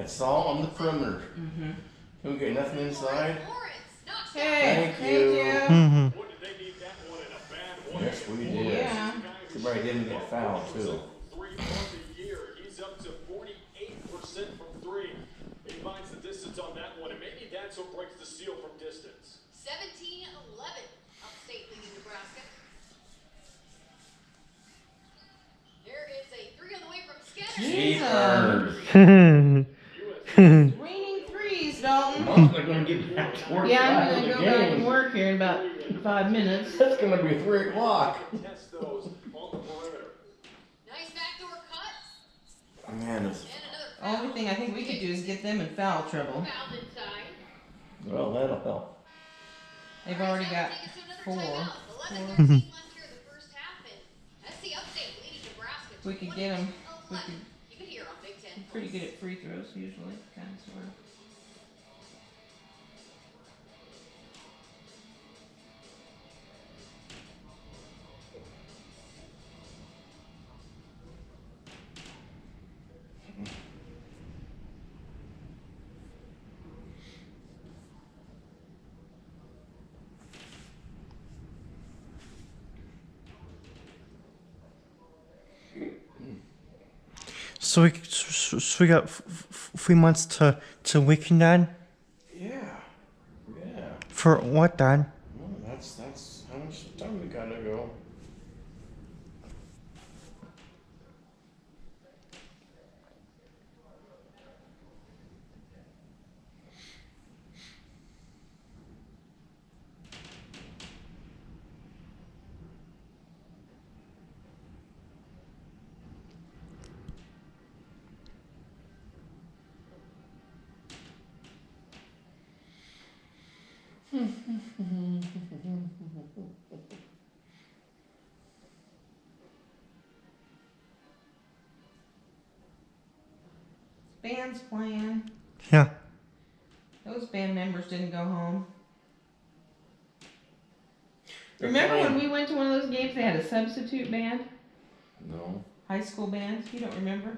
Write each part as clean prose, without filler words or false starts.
That's all on the perimeter. Mm-hmm. Can we get nothing inside? Hey, Thank you. Mm-hmm. Yes, we did. Yeah. Too bad he didn't get fouled, too. He's up to 48% from three. He finds the distance on that one, and maybe that's what breaks the seal from distance. 17-11. Upstate leading Nebraska. There is a three on the way from Skinner. Raining threes, Dalton. They're going to get back to work. Yeah, I'm after gonna the go back and game. work here in about 5 minutes. That's going to be 3 o'clock. Test those on the perimeter. Nice backdoor cut. Man, it's, And another foul. Only thing I think we could do is get them in foul trouble. Fouled inside. well, that'll help. They've already got Take us to another 4. timeout. 11:13 left here in the first half, and that's the upstate leading Nebraska. If we could get them, we 22-11. could. You can hear on Big Ten. Pretty good at free throws usually, kind of sort of. So we got 3 months to weekend, Dad? Yeah. Yeah. For what, Dad? Well, that's how much time we got to go. Band's playing. Yeah. Those band members didn't go home. They're Remember playing- when we went to one of those games? They had a substitute band, No. high school band. You don't remember?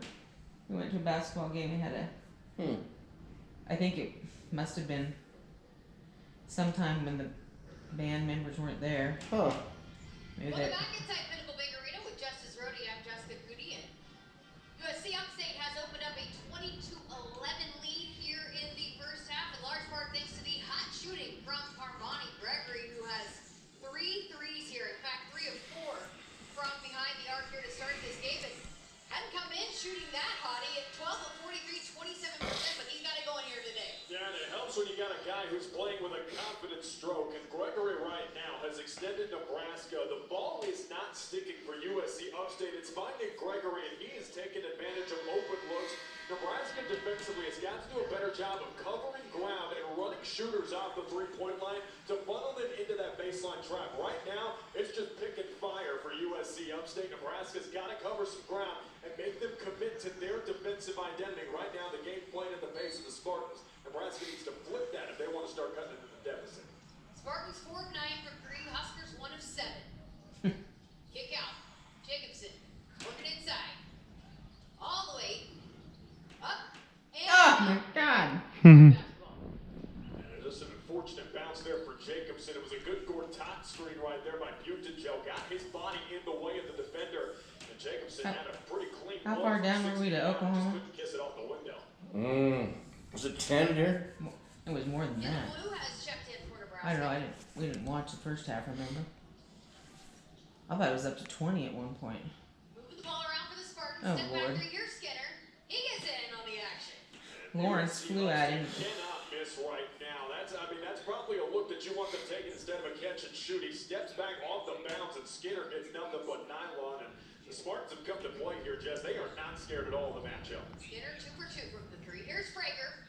We went to a basketball game. They had a. I think it must have been sometime when the band members weren't there. Huh. Maybe Welcome that. back inside Pinnacle Bank Arena with Justice Rhodey. I'm Jessica Cudi, and USC Upstate has opened up a 22-11 lead here in the first half, in large part thanks to the hot shooting from Armani Gregory, who has 3 threes here. In fact, 3 of 4 from behind the arc here to start this game. And hadn't come in shooting that hottie at 12 of 43, 27%, but he's got it going here today. Yeah, and it helps when you got a guy who's playing with a confident stroke. And Gregory right now has extended Nebraska. The ball is not sticking for USC Upstate. It's finding Gregory, and he is taking advantage of open looks. Nebraska defensively has got to do a better job of covering ground and running shooters off the three-point line to funnel them into that baseline trap. Right now, it's just pick and fire for USC Upstate. Nebraska's got to cover some ground and make them commit to their defensive identity. Right now, the game playing at the pace of the Spartans. Nebraska needs to flip that if they want to start cutting into the deficit. Spartans 4 of 9 from 3, Huskers 1 of 7. Kick out. Jacobson working inside. All the way up and Oh my up. God! Basketball. And just an unfortunate bounce there for Jacobson. It was a good Gortat screen right there by Buttigieg. Got his body in the way of the defender. And Jacobson had a pretty clean How look far from down were we to 69. Oklahoma? Just couldn't kiss it off the window. Was it 10 here? It was more than And that. the blue has checked in for Nebraska. I don't know. We didn't watch the first half. Remember? I thought it was up to 20 at one point. Moving the ball around for the Spartans. Oh, Step Lord. back 3, here's Skinner. He gets in on the action. Lawrence flew at him. Cannot miss right now. That's probably a look that you want them taking instead of a catch and shoot. He steps back off the bounce, and Skinner gets nothing but nylon. And the Spartans have come to play here, Jess. They are not scared at all of the matchup. Skinner 2 for 2 from the 3. Here's Frager.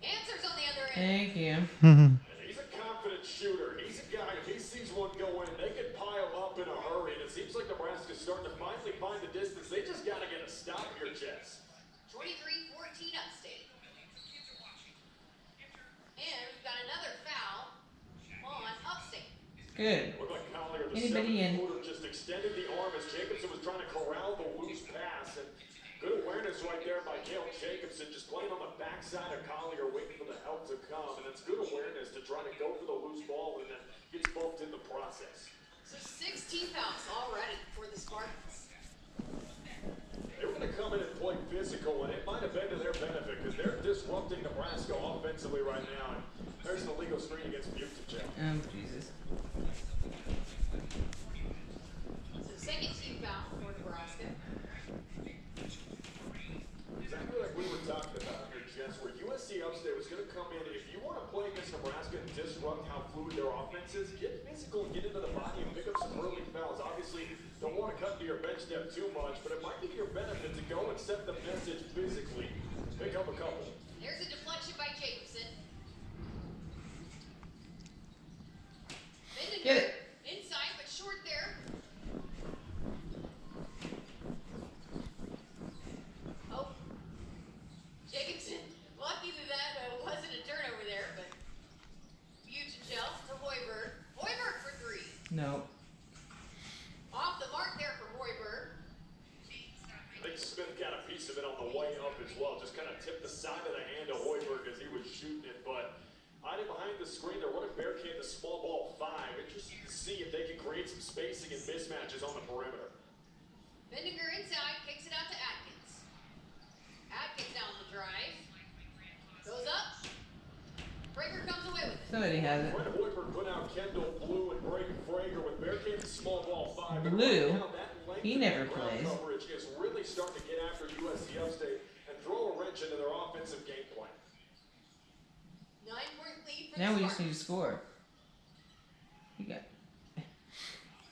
Answers on the other end. Thank you. And he's a confident shooter. He's a guy, if he sees one go in, they can pile up in a hurry. And it seems like Nebraska's starting to finally find the distance. They just got to get a stop here, Jess. 23-14 Upstate. And we've got another foul on Upstate. Good. Looked like Collier, the Anybody in? seventh-footer, just extended the arm as Jacobson was trying to corral the loose pass. And good awareness right there by Cale Jacobson, just playing on the back side of Collier waiting for the help to come, and it's good awareness to try to go for the loose ball and then gets bumped in the process. So 16 fouls already for the Spartans. They were going to come in and play physical, and it might have been to their benefit because they're disrupting Nebraska offensively right now. And there's an illegal screen against Buchanan. Oh, Jesus. So second team foul for Nebraska. Exactly like we were talking about here, Jess, where USC Upstate was going to come in. If you want to play against Nebraska and disrupt how fluid their offense is, get physical and get into the body and pick up some early fouls. Obviously, don't want to cut to your bench depth too much, but it might be to your benefit to go and set the message physically. Pick up a couple. There's a deflection by Jacobson. Bendinger Get it. inside, but short there. Oh, Jacobson. Lucky that wasn't a turnover there, but Buttigieg to Hoiberg. Hoiberg for three. No. Off the mark there for Hoiberg. I think Smith got a piece of it on the way up as well. Just kind of tipped the side of the hand to Hoiberg as he was shooting it. But hiding behind the screen, they're running Bearcat the small ball 5. Interesting to see if they can create some spacing and mismatches on the perimeter. Bendinger inside, kicks it out to Atkins. Atkins down the drive. Goes up. Breaker comes away with it. Somebody has it. Fred Hoiberg put out Kendall Blue and Braden Frager with Bearcat the small ball 5. And Blue? right now, that length He of never ground plays. coverage is really starting to get after USC Upstate and throw a wrench into their offensive game plan. 9-point lead for Now the we just need to Spartans. score. He got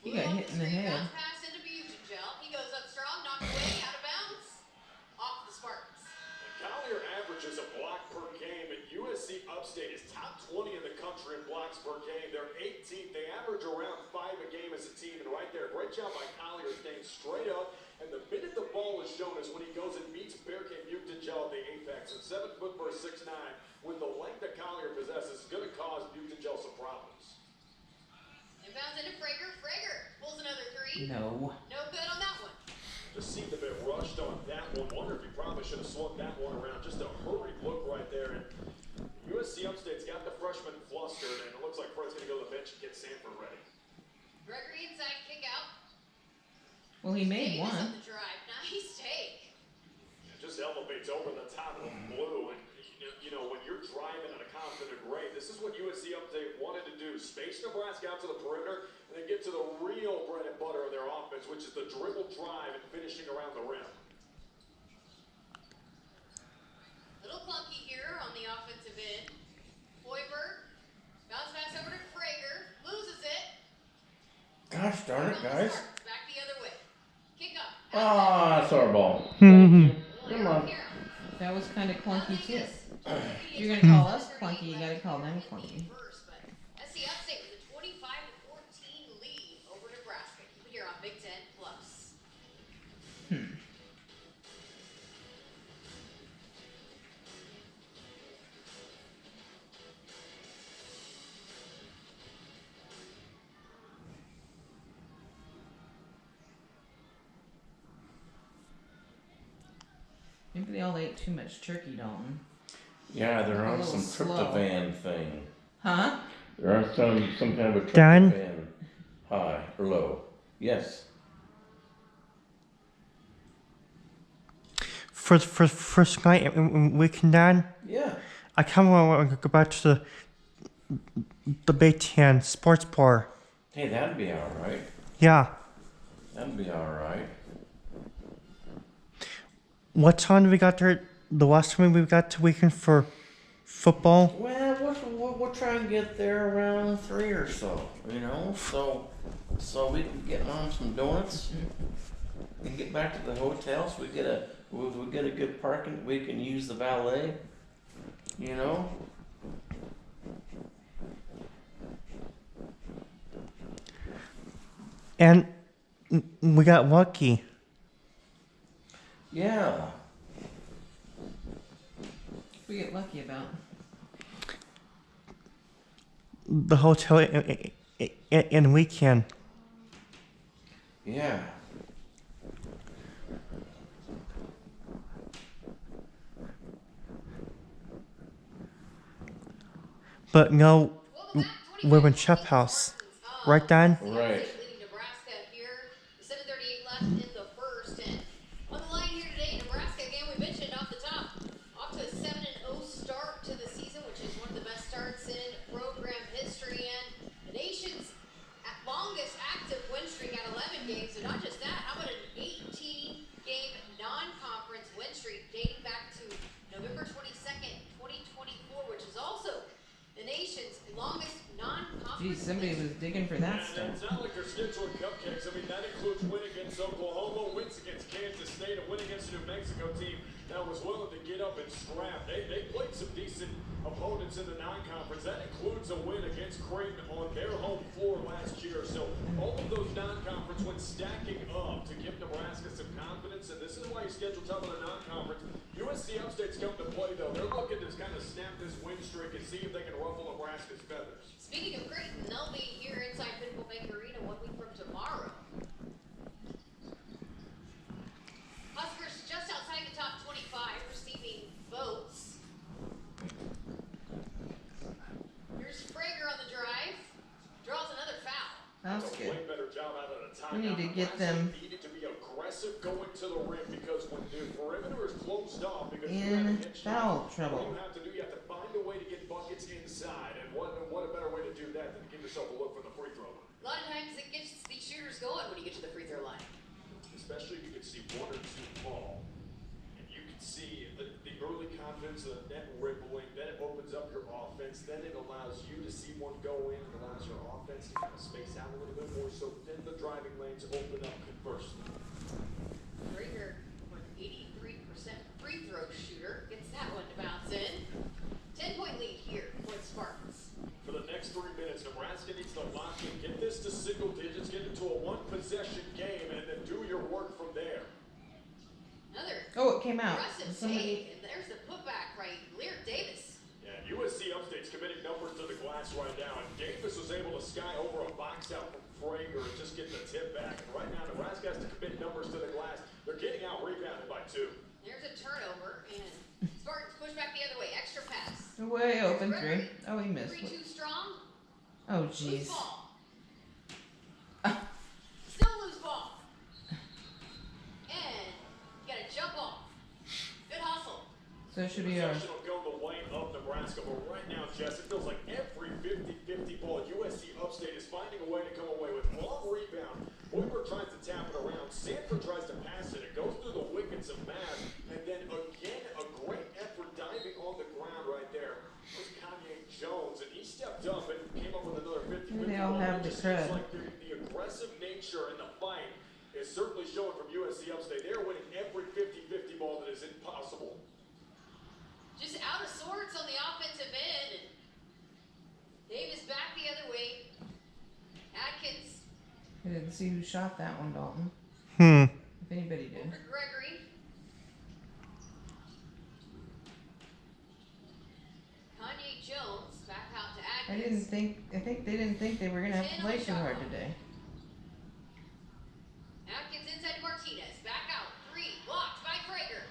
Blue off hit in the screen, head. bounce pass into Buttigieg. He goes up strong, knocked away, out of bounds. Off the Spartans. Collier averages a block per game, and USC Upstate is top 20 in the country in blocks per game. They're 18th. They average around 5 a game as a team, and right there, great job by Collier staying straight up. And the minute the ball is shown is when he goes and meets Bearcat Buttigieg at the apex. And 7 foot versus 6'9", with the length that Collier possesses, is going to cause Buttigieg some problems. Inbounds into Frager. Frager pulls another three. no. No good on that one. Just seemed a bit rushed on that one. Wonder if he probably should have swung that one around. Just a hurried look right there. And USC Upstate's got the freshman flustered, and it looks like Fred's going to go to the bench and get Sanford ready. Gregory inside, kick out. Well, he made Davis one. on the drive. Nice take. It just elevates over the top of Blue. And, you know, when you're driving at a confident rate, this is what USC Upstate wanted to do. Space Nebraska out to the perimeter, and then get to the real bread and butter of their offense, which is the dribble drive and finishing around the rim. Little clunky here on the offensive end. Hoiberg. Bounce pass over to Frager. Loses it. Gosh darn it, guys. Back the other way. Kick up. Ah, it's our ball. Hmm. Come on. That was kind of clunky too. You're You're gonna call us clunky, you gotta call them clunky. SC Upstate with a 25-14 lead over Nebraska. Keep it here on Big Ten Plus. Maybe they all ate too much turkey, Dalton. Yeah, they're A on little some slow. tryptophan thing. Huh? They're on some kind of a Dan? tryptophan high or low. Yes. For first night in weekend, Dan, Yeah. I kind of want to go back to the Big Ten sports bar. Hey, that'd be all right. Yeah. That'd be all right. What time did we got there? The last time we got to weekend for football? Well, we'll try and get there around 3 or so. You know, so we can get Mom some donuts and get back to the hotel. So we get a good parking. We can use the valet. You know. And we got lucky. Yeah. We get lucky about. The hotel in weekend. Yeah. but no, Welcome back. we're in Chep House. Right, Dan? Right. Leading Nebraska here. 7:38 left in the first. And on the line here today, Nebraska, again, we mentioned off the top, off to a 7-0 start to the season, which is one of the best starts in program history. And the nation's longest active win streak at 11 games. And not just that, how about an 18-game non-conference win streak dating back to November 22nd, 2024, which is also the nation's longest non-conference. Geez, somebody was digging for that And stuff. it's not like they're schnitzel and cupcakes. I mean, that includes win against Oklahoma, wins against Kansas State, a win against the New Mexico team that was willing to get up and scrap. They played some decent opponents in the non-conference. That includes a win against Creighton on their home floor last year. So all of those non-conference wins stacking up to give Nebraska some confidence. And this is why you schedule time on the non-conference. USC Upstate's come to play, though. They're looking to kind of snap this win streak and see if they can ruffle Nebraska's feathers. Speaking of Creighton, they'll be here inside Pinnacle Bank Arena 1 week from tomorrow. Huskers just outside the top 25, receiving votes. Here's Frager on the drive. Draws another foul. That's A good. way better job out of the timeout. We need to get Nebraska them needed to be aggressive going to the rim because when the perimeter is closed off, because you in have a hit shot, foul what trouble. you have to do, you have to find a way to get buckets inside. And what a better way to do that than to give yourself a look from the free throw line. A lot of times it gets these shooters going when you get to the free throw line. Especially if you can see one or two fall. And you can see the early confidence of the net rippling, then it opens up your offense, then it allows you to see one go in, it allows your offense to kind of space out a little bit more, so then the driving lanes open up conversely. Frager, an 83% free throw shooter, gets that one to bounce in. 10-point lead here for the Spartans. For the next 3 minutes, Nebraska needs to lock in, get this to single digits, get it to a one-possession game, and then do your work from there. Another Oh, it came out. impressive Somebody. save, and there's the putback by Lear Davis. Yeah, USC Upstate's committing numbers to the glass right now, and Davis was able to sky over a box out from Frager and just get the tip back. And right now, Nebraska has to commit numbers to the glass. They're getting out rebounded by 2. There's a turnover, and Spartans push back the other way. Extra pass. Way open three. Oh, he missed. 3-2 strong. Oh, Loose jeez. ball. Still loose ball. And you got a jump off. Good hustle. So it should be ours. Possession will go the way of Nebraska, but right now, Jess, it feels like every 50-50 ball, USC Upstate is finding a way to come away with long rebound. Hoiberg tries to tap it around. Sanford tries to pass it. It goes through the wickets of Mass, and then again, a great effort diving on the ground right there. Was Kanye Jones, and he stepped up and came up with another 50-50 They all ball. have It the just seems cred. like the aggressive nature and the fight is certainly showing from USC Upstate. They're winning every 50-50 ball that is impossible. Just out of sorts on the offensive end. And Davis back the other way. Atkins I didn't see who shot that one, Dalton. If anybody did. over Gregory. Kanye Jones back out to I Atkins. think they didn't think they were gonna have to play too hard today. Atkins inside to Martinez. Back out. 3. Blocked by Frager.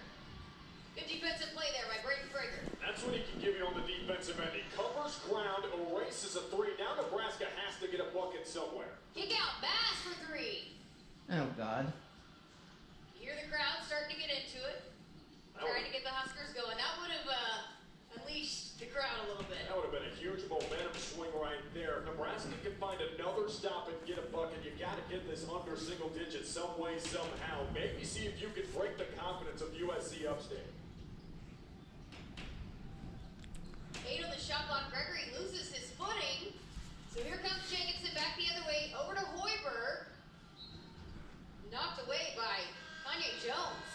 Good defensive play there by Braden Frager. That's what he can give you on the defensive end. He covers ground, erases a 3. Now Nebraska has to get a bucket somewhere. Kick out. Bass for 3. Oh God. You hear the crowd starting to get into it. Trying to get the Huskers going. That would have unleashed the crowd a little bit. That would have been a huge momentum swing right there. If Nebraska can find another stop and get a bucket, you got to get this under single digits some way, somehow. Maybe see if you can break the confidence of USC Upstate. 8 on the shot clock. Gregory loses his footing. So here comes Jenkinson back the other way. Over to Hoiberg. Knocked away by Kanye Jones.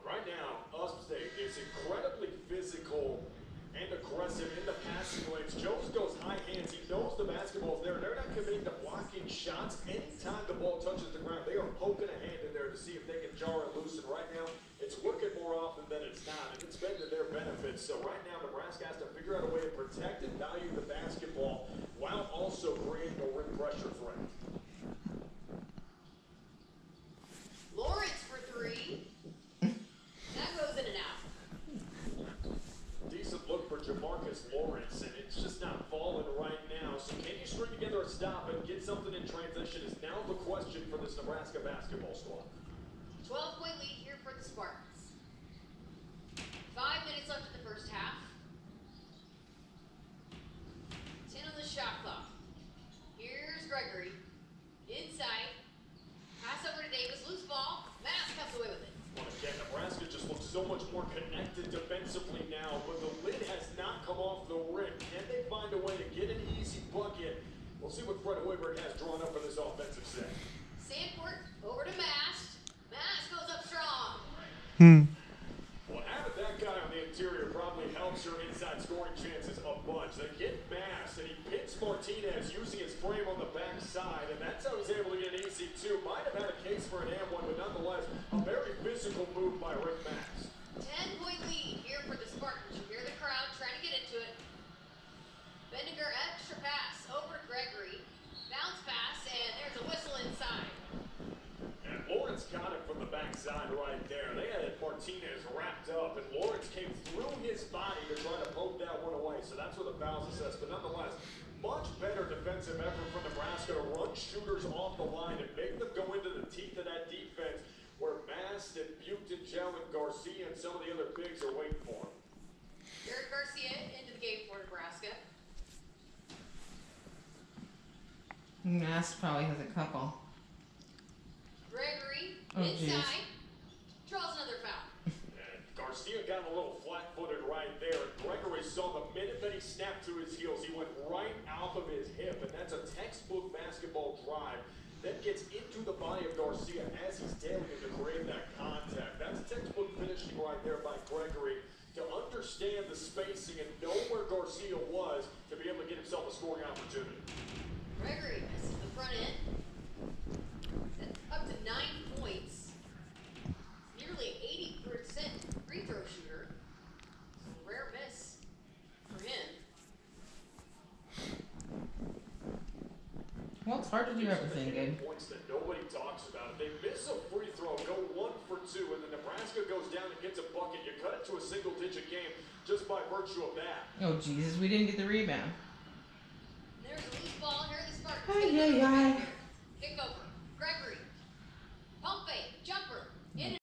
Right now, Upstate is incredibly physical and aggressive in the passing lanes. Jones goes high hands. He knows the basketball's there. They're not committing to blocking shots. Anytime the ball touches the ground, they are poking a hand in there to see if they can jar and loosen. Right now, it's working more often than it's not, and it's been to their benefit. So right now, Nebraska has to figure out a way to protect and value the basketball while also creating a rim pressure threat. Lawrence for 3. That goes in and out. Decent look for Jamarcus Lawrence, and it's just stop and get something in transition is now the question for this Nebraska basketball squad. 12-point lead here for the Spartans. 5 minutes left in the first half. 10 on the shot clock. Here's Gregory. Inside. Pass over to Davis. Loose ball. Mass comes away with it. Well, again, Nebraska just looks so much more connected defensively now, but the lid has not come off the rim. Can they find a way to get an easy bucket? We'll see what Fred Hoiberg has drawn up for this offensive set. Sandport over to Mast. Mast goes up strong. Well, having that guy on the interior probably helps your inside scoring chances a bunch. They get Mast, and he pins Martinez using his frame on the backside, and that's how he's able to get an easy two. Might have had a case for an and one, but nonetheless, a very physical move by Rick Mast. 10-point lead here for the Spartans. You hear the crowd trying to get into it. Bendiger extra pass over to Gregory. Bounce pass, and there's a whistle inside. And Lawrence got it from the backside right there. They had Martinez wrapped up, and Lawrence came through his body to try to poke that one away. So that's where the foul's assessed. But nonetheless, much better defensive effort from Nebraska to run shooters off the line and make them go into the teeth of that defense where Mast and Buchten, Jalen Garcia, and some of the other bigs are waiting for him. Jared Garcia into the game for Nebraska. Mast probably has a couple. Gregory Oh, geez. inside. Draws another foul. And Garcia got a little flat-footed right there. And Gregory saw the minute that he snapped to his heels, he went right off of his hip, and that's a textbook basketball drive that gets into the body of Garcia as he's tailing him to create that contact. That's textbook finishing right there by Gregory to understand the spacing and know where Garcia was to be able to get himself a scoring opportunity. Gregory misses the front end. That's up to 9 points. Nearly 80% free throw shooter. So a rare miss for him. Well, it's hard to do everything good. Points that nobody talks about. If they miss a free throw, go 1 for 2, and then Nebraska goes down and gets a bucket. You cut it to a single-digit game just by virtue of that. Oh Jesus, we didn't get the rebound. There's a loose ball here. The Spartans Ay, get another ay, ay. rebound here. Kick over. Gregory. Pump fake.